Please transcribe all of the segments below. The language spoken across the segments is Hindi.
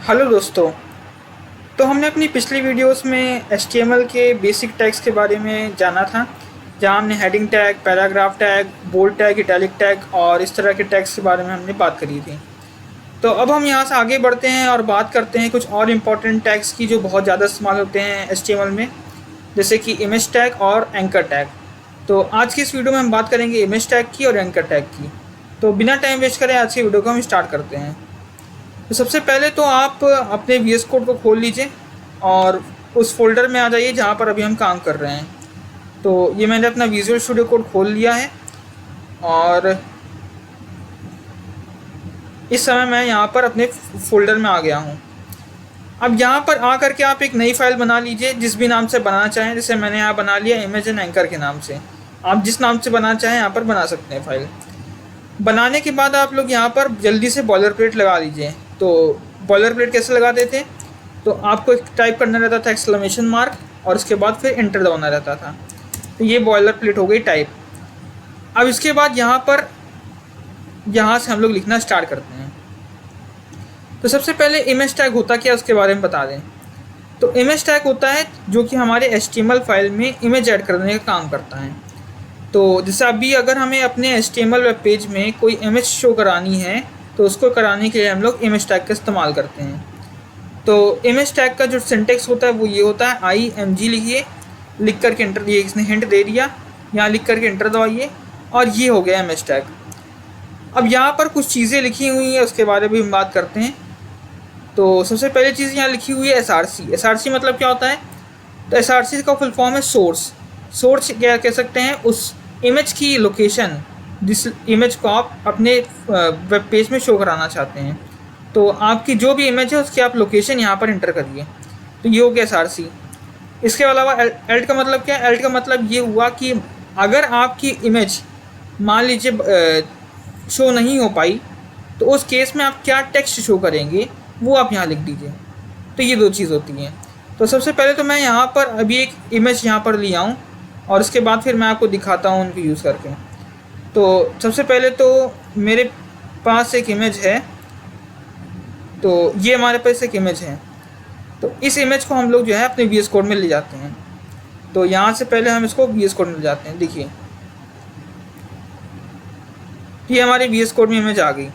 हेलो दोस्तों। तो हमने अपनी पिछली वीडियोस में HTML के बेसिक टैग्स के बारे में जाना था, जहां हमने heading tag, paragraph tag, bold tag, italic tag और इस तरह के टैग्स के बारे में हमने बात करी थी। तो अब हम यहां से आगे बढ़ते हैं और बात करते हैं कुछ और इम्पॉर्टेंट टैग्स की जो बहुत ज़्यादा इस्तेमाल होते हैं HTML में, जैसे कि इमेज टैग और एंकर टैग। तो आज की इस वीडियो में हम बात करेंगे इमेज टैग की और एंकर टैग की। तो बिना टाइम वेस्ट करें आज की वीडियो को हम स्टार्ट करते हैं। तो सबसे पहले तो आप अपने VS कोड को खोल लीजिए और उस फोल्डर में आ जाइए जहाँ पर अभी हम काम कर रहे हैं। तो ये मैंने अपना विजुअल स्टूडियो कोड खोल लिया है और इस समय मैं यहाँ पर अपने फोल्डर में आ गया हूँ। अब यहाँ पर आ करके आप एक नई फाइल बना लीजिए जिस भी नाम से बनाना चाहें। जैसे मैंने यहाँ बना लिया इमेज एंड एंकर के नाम से। आप जिस नाम से बनाना चाहें यहाँ पर बना सकते हैं फाइल। बनाने के बाद आप लोग यहाँ पर जल्दी से बॉलर प्लेट लगा लीजिए। तो बॉलर प्लेट कैसे लगाते थे, तो आपको एक टाइप करना रहता था एक्सक्लेमेशन मार्क और उसके बाद फिर एंटर दबाना रहता था। तो ये बॉलर प्लेट हो गई टाइप। अब इसके बाद यहाँ से हम लोग लिखना स्टार्ट करते हैं। तो सबसे पहले इमेज टैग होता क्या उसके बारे में बता दें। तो इमेज टैग होता है जो कि हमारे HTML फाइल में इमेज ऐड करने का काम करता है। तो जैसे अभी अगर हमें अपने HTML वेब पेज में कोई इमेज शो करानी है तो उसको कराने के लिए हम लोग इमेज टैग का इस्तेमाल करते हैं। तो इमेज टैग का जो सिंटेक्स होता है वो ये होता है, IMG लिखिए, लिख करके एंटर दिए, इसने हिंट दे दिया, यहाँ लिख करके एंटर दबाइए और ये हो गया इमेज टैग। अब यहाँ पर कुछ चीज़ें लिखी हुई हैं उसके बारे में हम बात करते हैं। तो सबसे पहली चीज़ यहाँ लिखी हुई है SRC मतलब क्या होता है। तो SRC का फुल फॉर्म है सोर्स क्या कह सकते हैं, उस इमेज की लोकेशन जिस इमेज को आप अपने वेब पेज में शो कराना चाहते हैं। तो आपकी जो भी इमेज है उसकी आप लोकेशन यहाँ पर इंटर करिए। तो ये हो गया SRC। इसके अलावा एल्ट का मतलब क्या है। एल्ट का मतलब ये हुआ कि अगर आपकी इमेज मान लीजिए शो नहीं हो पाई तो उस केस में आप क्या टेक्स्ट शो करेंगे वो आप यहाँ लिख दीजिए। तो ये दो चीज़ होती हैं। तो सबसे पहले तो मैं यहाँ पर अभी एक इमेज यहाँ पर लिया हूँ और उसके बाद फिर मैं आपको दिखाता हूँ उनको यूज़ करके। तो सबसे पहले तो मेरे पास एक इमेज है। तो ये हमारे पास एक इमेज है। तो इस इमेज को हम लोग जो है अपने VS कोड में ले जाते हैं। तो यहाँ से पहले हम इसको VS कोड में ले जाते हैं। देखिए ये हमारे VS कोड में इमेज आ गई।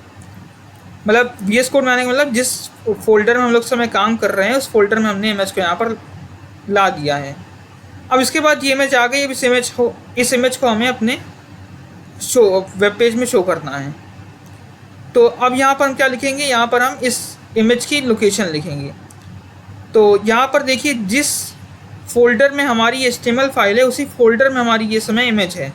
मतलब VS कोड में आने का मतलब जिस फोल्डर में हम लोग समय काम कर रहे हैं उस फोल्डर में हमने इमेज को यहाँ पर ला दिया है। अब इसके बाद ये इमेज आ गई। अब इस इमेज को हमें अपने वेब पेज में शो करना है। तो अब यहाँ पर हम क्या लिखेंगे, यहाँ पर हम इस इमेज की लोकेशन लिखेंगे। तो यहाँ पर देखिए जिस फोल्डर में हमारी HTML फाइल है उसी फोल्डर में हमारी ये समय इमेज है।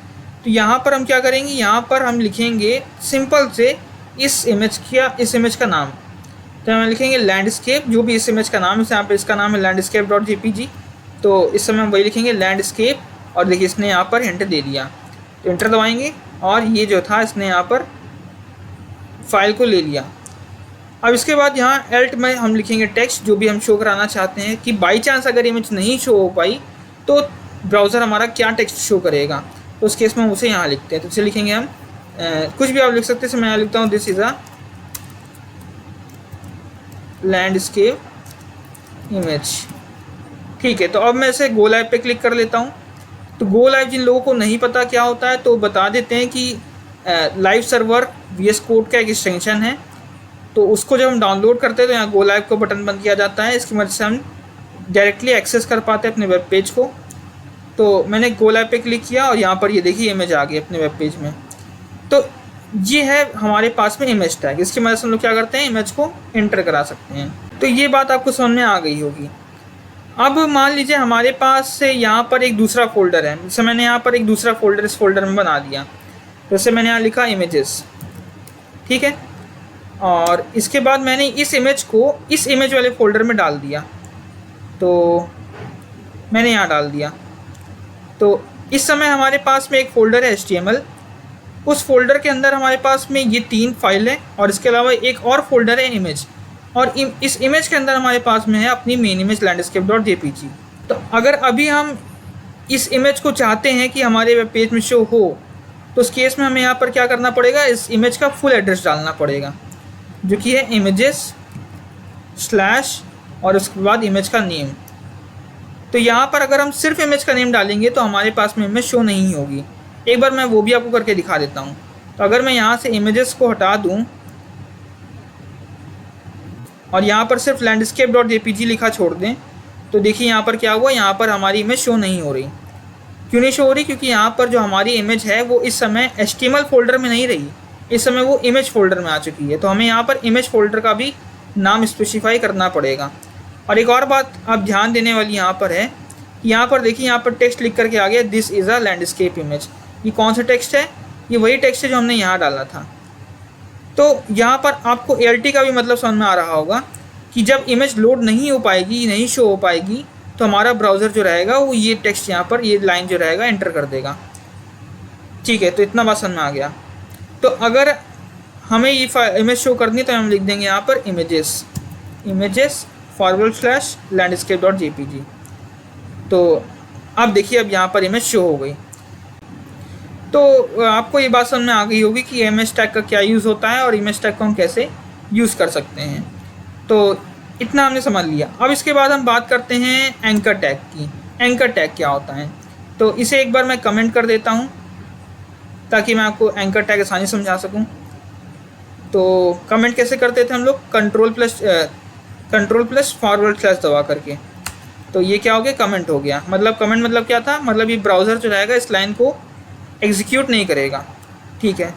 तो यहाँ पर हम क्या करेंगे, यहाँ पर हम लिखेंगे सिंपल से इस इमेज का नाम। तो हम लिखेंगे लैंडस्केप, जो भी इस इमेज का नाम है। यहाँ पर इसका नाम है landscape.jpg। तो इस समय हम वही लिखेंगे लैंडस्केप। और देखिए इसने यहाँ पर हिंट दे दिया। तो एंटर दबाएंगे और ये जो था इसने यहाँ पर फाइल को ले लिया। अब इसके बाद यहाँ एल्ट में हम लिखेंगे टेक्स्ट, जो भी हम शो कराना चाहते हैं कि बाई चांस अगर इमेज नहीं शो हो पाई तो ब्राउज़र हमारा क्या टेक्स्ट शो करेगा। तो उस केस में हम उसे यहाँ लिखते हैं। तो उसे लिखेंगे हम कुछ भी आप लिख सकते हैं। मैं यहाँ लिखता हूँ this is a landscape image. ठीक है। तो अब मैं इसे गो लाइव पे क्लिक कर लेता हूँ। तो गो लाइव जिन लोगों को नहीं पता क्या होता है तो बता देते हैं कि लाइव सर्वर VS कोड का एक एक्सटेंशन है। तो उसको जब हम डाउनलोड करते हैं तो यहाँ गो लाइव का बटन बंद किया जाता है। इसकी मदद से हम डायरेक्टली एक्सेस कर पाते हैं अपने वेब पेज को। तो मैंने गो लाइव पे क्लिक किया और यहाँ पर ये देखिए इमेज आ गई अपने वेब पेज में। तो ये है हमारे पास में इमेज टैग। इसकी मदद से हम लोग क्या करते हैं, इमेज को एंटर करा सकते हैं। तो ये बात आपको समझ में आ गई होगी। अब मान लीजिए हमारे पास से यहाँ पर एक दूसरा फोल्डर है। जैसे मैंने यहाँ पर एक दूसरा फोल्डर इस फोल्डर में बना दिया। जैसे मैंने यहाँ लिखा इमेजेस, ठीक है। और इसके बाद मैंने इस इमेज को इस इमेज वाले फोल्डर में डाल दिया। तो मैंने यहाँ डाल दिया। तो इस समय हमारे पास में एक फ़ोल्डर है HTML। उस फोल्डर के अंदर हमारे पास में ये 3 फाइल है और इसके अलावा एक और फोल्डर है इमेज। और इस इमेज के अंदर हमारे पास में है अपनी मेन इमेज landscape.jpg। तो अगर अभी हम इस इमेज को चाहते हैं कि हमारे वेब पेज में शो हो तो उस केस में हमें यहाँ पर क्या करना पड़ेगा, इस इमेज का फुल एड्रेस डालना पड़ेगा जो कि है स्लैश और उसके बाद इमेज का नेम। तो यहाँ पर अगर हम सिर्फ इमेज का नेम डालेंगे तो हमारे पास में इमेज शो नहीं होगी। एक बार मैं वो भी आपको करके दिखा देता हूँ। तो अगर मैं यहाँ से इमेजेस को हटा दूँ और यहाँ पर सिर्फ landscape.jpg लिखा छोड़ दें, तो देखिए यहाँ पर क्या हुआ, यहाँ पर हमारी इमेज शो नहीं हो रही। क्यों नहीं शो हो रही? क्योंकि यहाँ पर जो हमारी इमेज है वो इस समय HTML फोल्डर में नहीं रही, इस समय वो इमेज फोल्डर में आ चुकी है। तो हमें यहाँ पर इमेज फोल्डर का भी नाम स्पेसिफाई करना पड़ेगा। और एक और बात आप ध्यान देने वाली यहाँ पर है कि यहाँ पर देखिए, यहाँ पर टेक्स्ट लिख करके आ गया this is a landscape image. ये कौन सा टेक्स्ट है? ये वही टेक्स्ट है जो हमने यहाँ डाला था। तो यहाँ पर आपको ALT का भी मतलब समझ में आ रहा होगा कि जब इमेज लोड नहीं हो पाएगी, नहीं शो हो पाएगी, तो हमारा ब्राउज़र जो रहेगा वो ये टेक्स्ट यहाँ पर, ये लाइन जो रहेगा एंटर कर देगा। ठीक है, तो इतना बात समझ में आ गया। तो अगर हमें ये इमेज शो करनी है तो हम लिख देंगे यहाँ पर इमेजेस /landscape.jpg। तो अब देखिए, अब यहाँ पर इमेज शो हो गई। तो आपको ये बात समझ में आ गई होगी कि इमेज टैग का क्या यूज़ होता है और इमेज टैग को हम कैसे यूज़ कर सकते हैं। तो इतना हमने समझ लिया। अब इसके बाद हम बात करते हैं एंकर टैग की। एंकर टैग क्या होता है? तो इसे एक बार मैं कमेंट कर देता हूँ ताकि मैं आपको एंकर टैग आसानी समझा सकूँ। तो कमेंट कैसे करते थे हम लोग? कंट्रोल प्लस फॉरवर्ड स्लैश दबा करके। तो ये क्या हो गया? कमेंट हो गया। कमेंट मतलब क्या था? मतलब ये ब्राउज़र जो रहेगा इस लाइन को एग्जीक्यूट नहीं करेगा। ठीक है,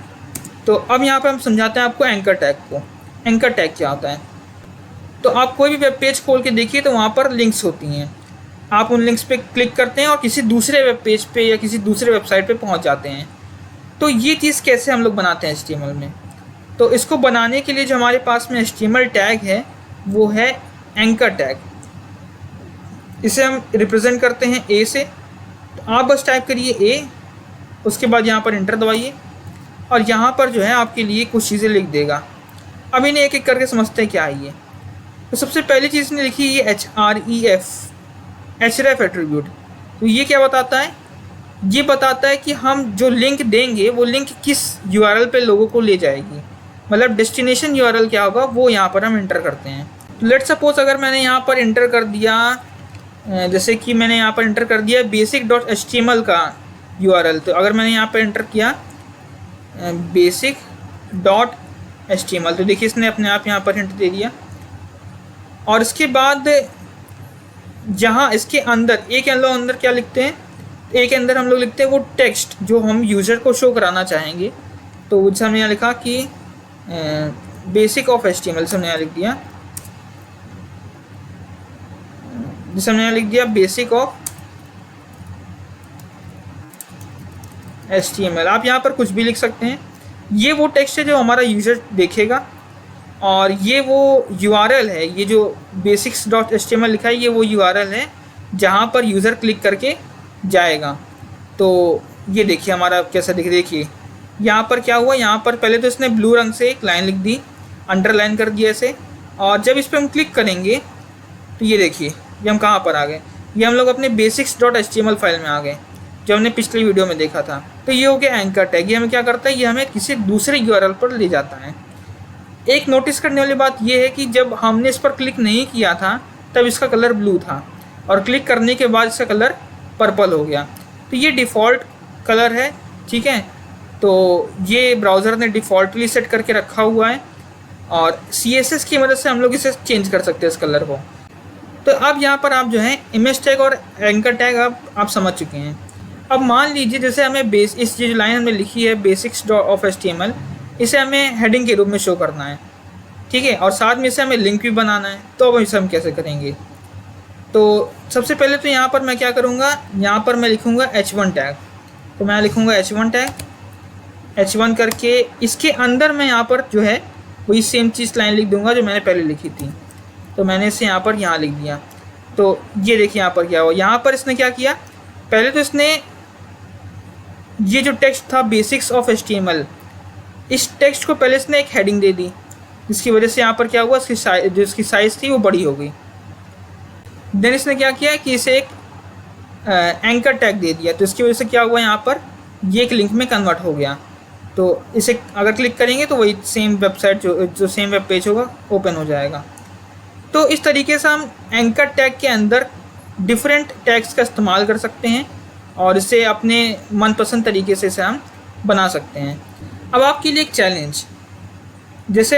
तो अब यहाँ पे हम समझाते हैं आपको एंकर टैग को। एंकर टैग क्या होता है? तो आप कोई भी वेब पेज खोल के देखिए तो वहाँ पर लिंक्स होती हैं। आप उन लिंक्स पे क्लिक करते हैं और किसी दूसरे वेब पेज पे या किसी दूसरे वेबसाइट पे पहुँच जाते हैं। तो ये चीज़ कैसे हम लोग बनाते हैं HTML में? तो इसको बनाने के लिए जो हमारे पास में HTML टैग है वो है एंकर टैग। इसे हम रिप्रेजेंट करते हैं A से। तो आप बस टाइप करिए A, उसके बाद यहाँ पर इंटर दबाइए और यहाँ पर जो है आपके लिए कुछ चीज़ें लिख देगा। अब इन्हें एक एक करके समझते हैं क्या है ये। तो सबसे पहली चीज़ इसने लिखी है ये href एट्रीब्यूट। तो ये क्या बताता है? ये बताता है कि हम जो लिंक देंगे वो लिंक किस URL पे लोगों को ले जाएगी। मतलब डेस्टिनेशन URL क्या होगा वो यहाँ पर हम इंटर करते हैं। तो लेट्स सपोज अगर मैंने यहाँ पर इंटर कर दिया, जैसे कि मैंने यहाँ पर इंटर कर दिया basic.html का URL। तो अगर मैंने यहाँ पर इंटर किया basic.html, तो देखिए इसने अपने आप यहाँ पर हिंट दे दिया। और इसके बाद जहाँ इसके अंदर अंदर क्या लिखते हैं? एक अंदर हम लोग लिखते हैं वो टेक्स्ट जो हम यूज़र को शो कराना चाहेंगे। तो जैसे हमने यहाँ लिखा कि बेसिक ऑफ HTML, से हमने यहाँ लिख दिया, जैसे हमने यहाँ लिख दिया बेसिक ऑफ HTML। आप यहाँ पर कुछ भी लिख सकते हैं। ये वो टेक्स्ट है जो हमारा यूज़र देखेगा और ये वो URL है, ये जो basics.html लिखा है ये वो URL है जहाँ पर यूज़र क्लिक करके जाएगा। तो ये देखिए हमारा कैसा देखिए यहाँ पर क्या हुआ। यहाँ पर पहले तो इसने ब्लू रंग से एक लाइन लिख दी, अंडरलाइन कर दिया इसे, और जब इस पर हम क्लिक करेंगे तो ये देखिए ये हम कहाँ पर आ गए? ये हम लोग अपने basics.html फाइल में आ गए जो हमने पिछली वीडियो में देखा था। तो ये हो गया एंकर टैग। ये हमें क्या करता है? ये हमें किसी दूसरे URL पर ले जाता है। एक नोटिस करने वाली बात यह है कि जब हमने इस पर क्लिक नहीं किया था तब इसका कलर ब्लू था और क्लिक करने के बाद इसका कलर पर्पल हो गया। तो ये डिफ़ॉल्ट कलर है। ठीक है, तो ये ब्राउज़र ने डिफ़ॉल्टली सेट करके रखा हुआ है और CSS की मदद से हम लोग इसे चेंज कर सकते हैं इस कलर को। तो अब यहाँ पर आप जो है इमेज टैग और एंकर टैग आप समझ चुके हैं। अब मान लीजिए जैसे हमें इस जो लाइन हमने लिखी है बेसिक्स ऑफ HTML, इसे हमें हेडिंग के रूप में शो करना है। ठीक है, और साथ में इसे हमें लिंक भी बनाना है। तो अब इसे हम कैसे करेंगे? तो सबसे पहले तो यहाँ पर मैं क्या करूँगा, यहाँ पर मैं लिखूँगा H1 टैग। तो मैं लिखूँगा H1 टैग, H1 करके इसके अंदर मैं यहाँ पर जो है वही सेम चीज़ लाइन लिख दूँगा जो मैंने पहले लिखी थी। तो मैंने इसे यहाँ पर यहाँ लिख दिया। तो ये देखिए यहाँ पर क्या हुआ। यहाँ पर इसने क्या किया? पहले तो इसने ये जो टेक्स्ट था बेसिक्स ऑफ HTML, इस टेक्स्ट को पहले इसने एक हेडिंग दे दी, जिसकी वजह से यहाँ पर क्या हुआ, इसकी साइज़ थी वो बड़ी हो गई। देन इसने क्या किया कि इसे एक एंकर टैग दे दिया। तो इसकी वजह से क्या हुआ, यहाँ पर ये एक लिंक में कन्वर्ट हो गया। तो इसे अगर क्लिक करेंगे तो वही सेम वेबसाइट जो सेम वेब पेज होगा ओपन हो जाएगा। तो इस तरीके से हम एंकर टैग के अंदर डिफरेंट टैग्स का इस्तेमाल कर सकते हैं और इसे अपने मनपसंद तरीके से इसे हम बना सकते हैं। अब आपके लिए एक चैलेंज, जैसे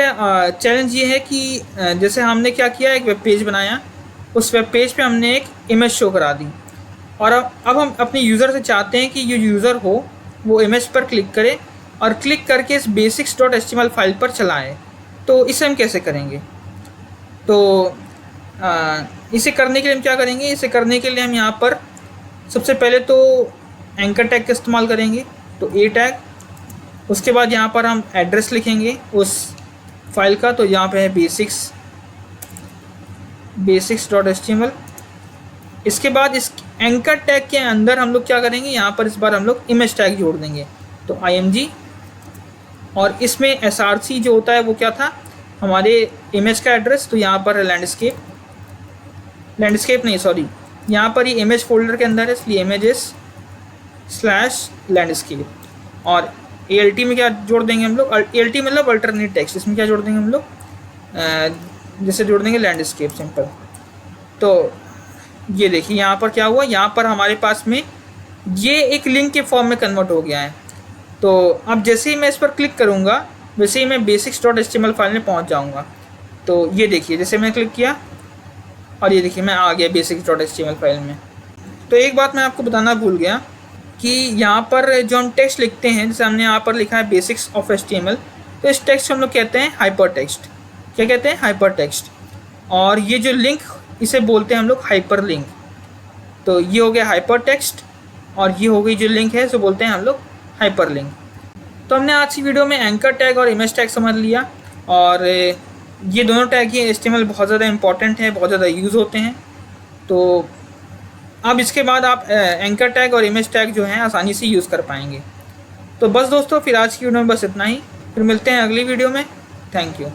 चैलेंज ये है कि जैसे हमने क्या किया, एक वेब पेज बनाया, उस वेब पेज पे हमने एक इमेज शो करा दी और अब हम अपने यूज़र से चाहते हैं कि जो यूज़र हो वो इमेज पर क्लिक करे और क्लिक करके इस basics.html फाइल पर चलाए। तो इसे हम कैसे करेंगे? तो इसे करने के लिए हम क्या करेंगे? इसे करने के लिए हम यहाँ पर सबसे पहले तो एंकर टैग का इस्तेमाल करेंगे, तो ए टैग, उसके बाद यहाँ पर हम एड्रेस लिखेंगे उस फाइल का, तो यहाँ पे है basics.html। इसके बाद इस एंकर टैग के अंदर हम लोग क्या करेंगे, यहाँ पर इस बार हम लोग इमेज टैग जोड़ देंगे, तो img, और इसमें src जो होता है वो क्या था, हमारे इमेज का एड्रेस, तो यहाँ पर लैंडस्केप नहीं सॉरी, यहाँ पर ये इमेज फोल्डर के अंदर है इसलिए images/landscape, और alt में क्या जोड़ देंगे हम लोग, alt मतलब अल्टरनेट टेक्स्ट, इसमें क्या जोड़ देंगे हम लोग, जैसे जोड़ देंगे लैंडस्केप सिंपल। तो ये देखिए यहाँ पर क्या हुआ, यहाँ पर हमारे पास में ये एक लिंक के फॉर्म में कन्वर्ट हो गया है। तो अब जैसे ही मैं इस पर क्लिक करूँगा वैसे ही मैं basics.html फाइल में पहुँच जाऊँगा। तो ये देखिए जैसे मैं क्लिक किया और ये देखिए मैं आ गया basics.html फाइल में। तो एक बात मैं आपको बताना भूल गया कि यहाँ पर जो हम टेक्स्ट लिखते हैं, जैसे हमने यहाँ पर लिखा है बेसिक्स ऑफ HTML, तो इस टेक्स्ट को हम लोग कहते हैं हाइपर टेक्स्ट। क्या कहते हैं? Hyper text. और ये जो लिंक, इसे बोलते हैं हम लोग हाइपर लिंक। तो ये हो गया हाइपर टेक्स्ट और ये हो गई जो लिंक है इसे बोलते हैं हम लोग हाइपर लिंक। तो हमने आज की वीडियो में एंकर टैग और इमेज टैग समझ लिया, और ये दोनों टैग ही HTML बहुत ज़्यादा इंपॉर्टेंट है, बहुत ज़्यादा यूज़ होते हैं। तो अब इसके बाद आप एंकर टैग और इमेज टैग जो हैं आसानी से यूज़ कर पाएंगे। तो बस दोस्तों, फिर आज की वीडियो में बस इतना ही, फिर मिलते हैं अगली वीडियो में। Thank you.